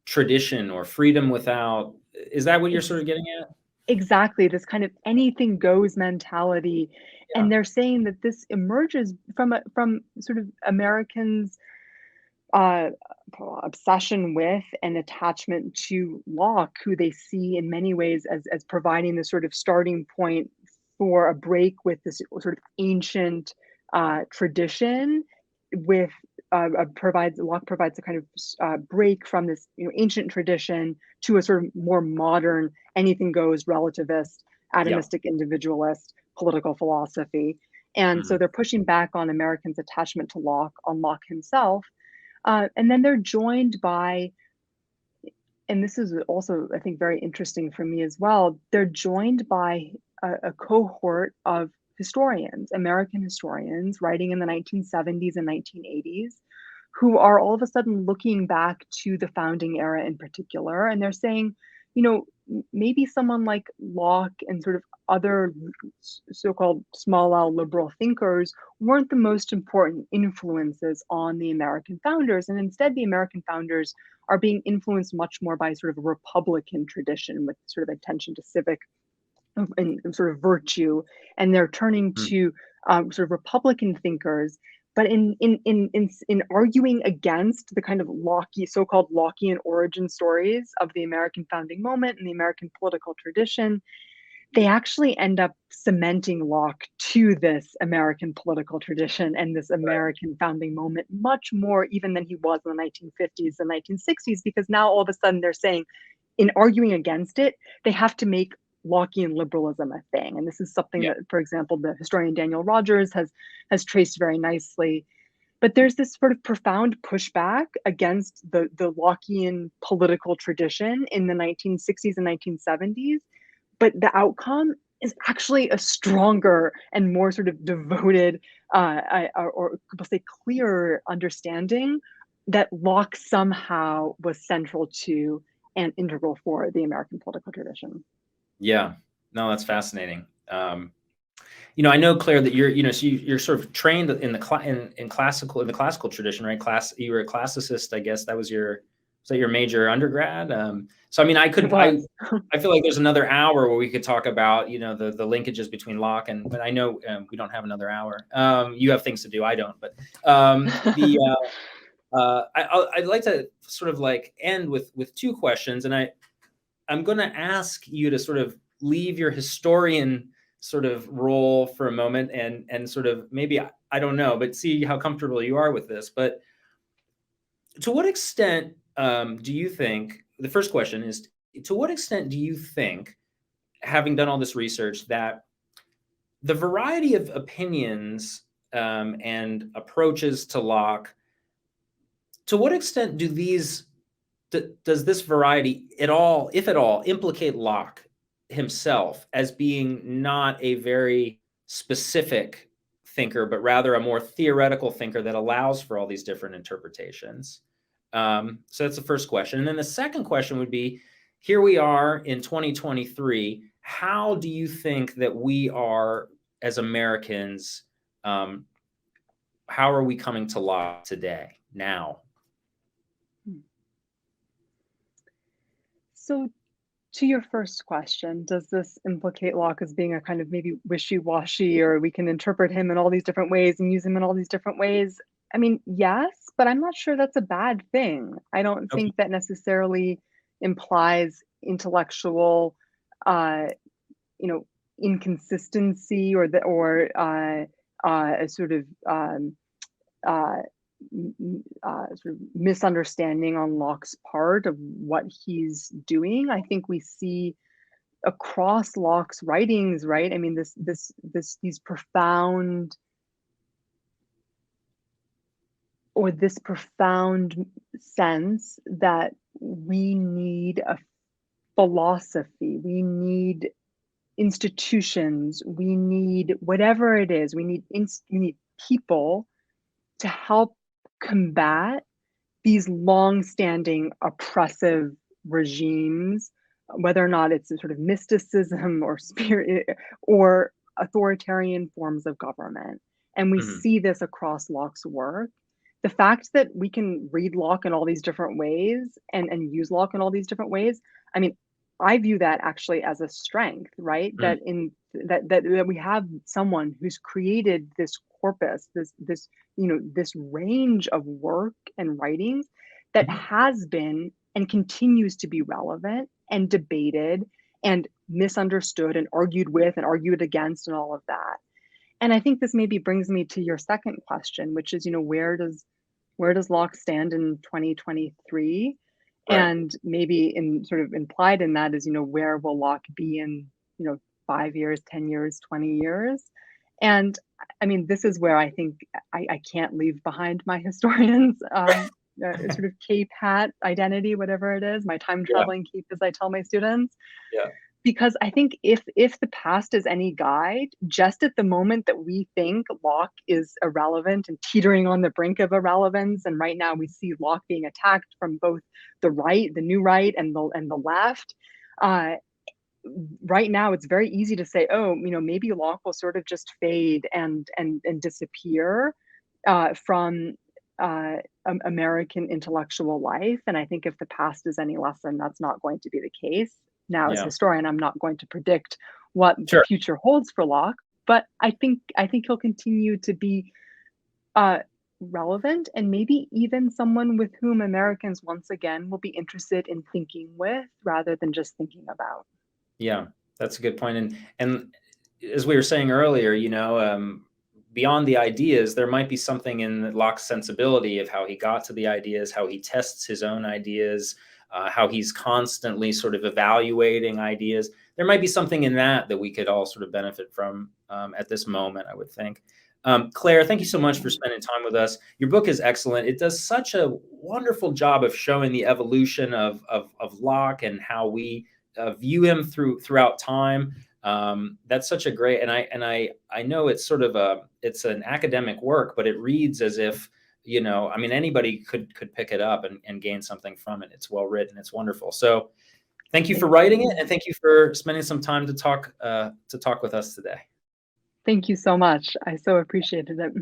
tradition, or freedom without, is that what you're ex- sort of getting at? exactly this kind of anything goes mentality. Yeah. And they're saying that this emerges from sort of Americans' uh, obsession with and attachment to Locke, who they see in many ways as providing the sort of starting point for a break with this sort of ancient tradition. With provides Locke provides a kind of break from this ancient tradition to a sort of more modern, anything goes, relativist, Yeah. atomistic, individualist political philosophy. And so Mhm. they're pushing back on Americans' attachment to Locke, on Locke himself, and then they're joined by, and this is also, I think, very interesting for me as well, they're joined by a cohort of historians, American historians, writing in the 1970s and 1980s, who are all of a sudden looking back to the founding era in particular. And they're saying, maybe someone like Locke and sort of other so-called small L liberal thinkers weren't the most important influences on the American founders. And instead, the American founders are being influenced much more by sort of a Republican tradition with sort of attention to civic and sort of virtue. And they're turning Mm. to sort of Republican thinkers. But in arguing against the kind of Locke, so-called Lockean origin stories of the American founding moment and the American political tradition, they actually end up cementing Locke to this American political tradition and this Right. American founding moment much more even than he was in the 1950s and 1960s, because now all of a sudden they're saying, in arguing against it, they have to make Lockean liberalism a thing. And this is something Yeah. that, for example, the historian Daniel Rogers has traced very nicely. But there's this sort of profound pushback against the Lockean political tradition in the 1960s and 1970s, but the outcome is actually a stronger and more sort of devoted, or we'll say clearer understanding that Locke somehow was central to and integral for the American political tradition. Yeah. No, that's fascinating. I know, Claire, that so you're sort of trained in in the classical tradition, right? You were a classicist, I guess. Was that your major undergrad? So I mean, It was. I feel like there's another hour where we could talk about, the linkages between Locke but I know we don't have another hour. You have things to do, I don't, but the I'd like to sort of like end with two questions, and I'm going to ask you to sort of leave your historian sort of role for a moment and sort of maybe, I don't know, but see how comfortable you are with this. But to what extent do you think, the first question is, to what extent do you think, having done all this research, that the variety of opinions and approaches to Locke, to what extent does this variety at all, if at all, implicate Locke himself as being not a very specific thinker, but rather a more theoretical thinker that allows for all these different interpretations? So that's the first question. And then the second question would be, here we are in 2023. How do you think that we are, as Americans, how are we coming to Locke today, now? So to your first question, does this implicate Locke as being a kind of maybe wishy-washy, or we can interpret him in all these different ways and use him in all these different ways? I mean, yes, but I'm not sure that's a bad thing. I don't Okay. think that necessarily implies intellectual, uh, you know, inconsistency, or a sort of uh, sort of misunderstanding on Locke's part of what he's doing. I think we see across Locke's writings, right? I mean, these profound, or this profound sense that we need a philosophy, we need institutions, we need whatever it is, we need people to help combat these long-standing oppressive regimes, whether or not it's a sort of mysticism or spirit or authoritarian forms of government. And we Mhm. see this across Locke's work. The fact that we can read Locke in all these different ways and use Locke in all these different ways, I mean, I view that actually as a strength, right? Mm. That we have someone who's created this corpus, this range of work and writings that Mhm. has been and continues to be relevant and debated and misunderstood and argued with and argued against and all of that. And I think this maybe brings me to your second question, which is, where does Locke stand in 2023? Right. And maybe in sort of implied in that is, where will Locke be in, 5 years, 10 years, 20 years? And I mean, this is where I think I can't leave behind my historian's sort of cape hat identity, whatever it is, my time Yeah. traveling cape, as I tell my students. Yeah. Because I think if the past is any guide, just at the moment that we think Locke is irrelevant and teetering on the brink of irrelevance, and right now we see Locke being attacked from both the right, the new right, and the left. Uh, right now, it's very easy to say, oh, maybe Locke will sort of just fade and disappear from American intellectual life. And I think if the past is any lesson, that's not going to be the case. Now, as a Yeah. historian, I'm not going to predict what the Sure. future holds for Locke, but I think he'll continue to be uh, relevant, and maybe even someone with whom Americans once again will be interested in thinking with rather than just thinking about. Yeah, that's a good point. And as we were saying earlier, beyond the ideas, there might be something in Locke's sensibility of how he got to the ideas, how he tests his own ideas, how he's constantly sort of evaluating ideas. There might be something in that that we could all sort of benefit from at this moment, I would think. Claire, thank you so much for spending time with us. Your book is excellent. It does such a wonderful job of showing the evolution of Locke and how we view him throughout time. That's such a great, and I know it's sort of it's an academic work, but it reads as if, I mean, anybody could pick it up and gain something from it. It's well written. It's wonderful. So thank you for Thank writing it, you. and thank you for spending some time to talk with us today. Thank you so much. I so appreciated it.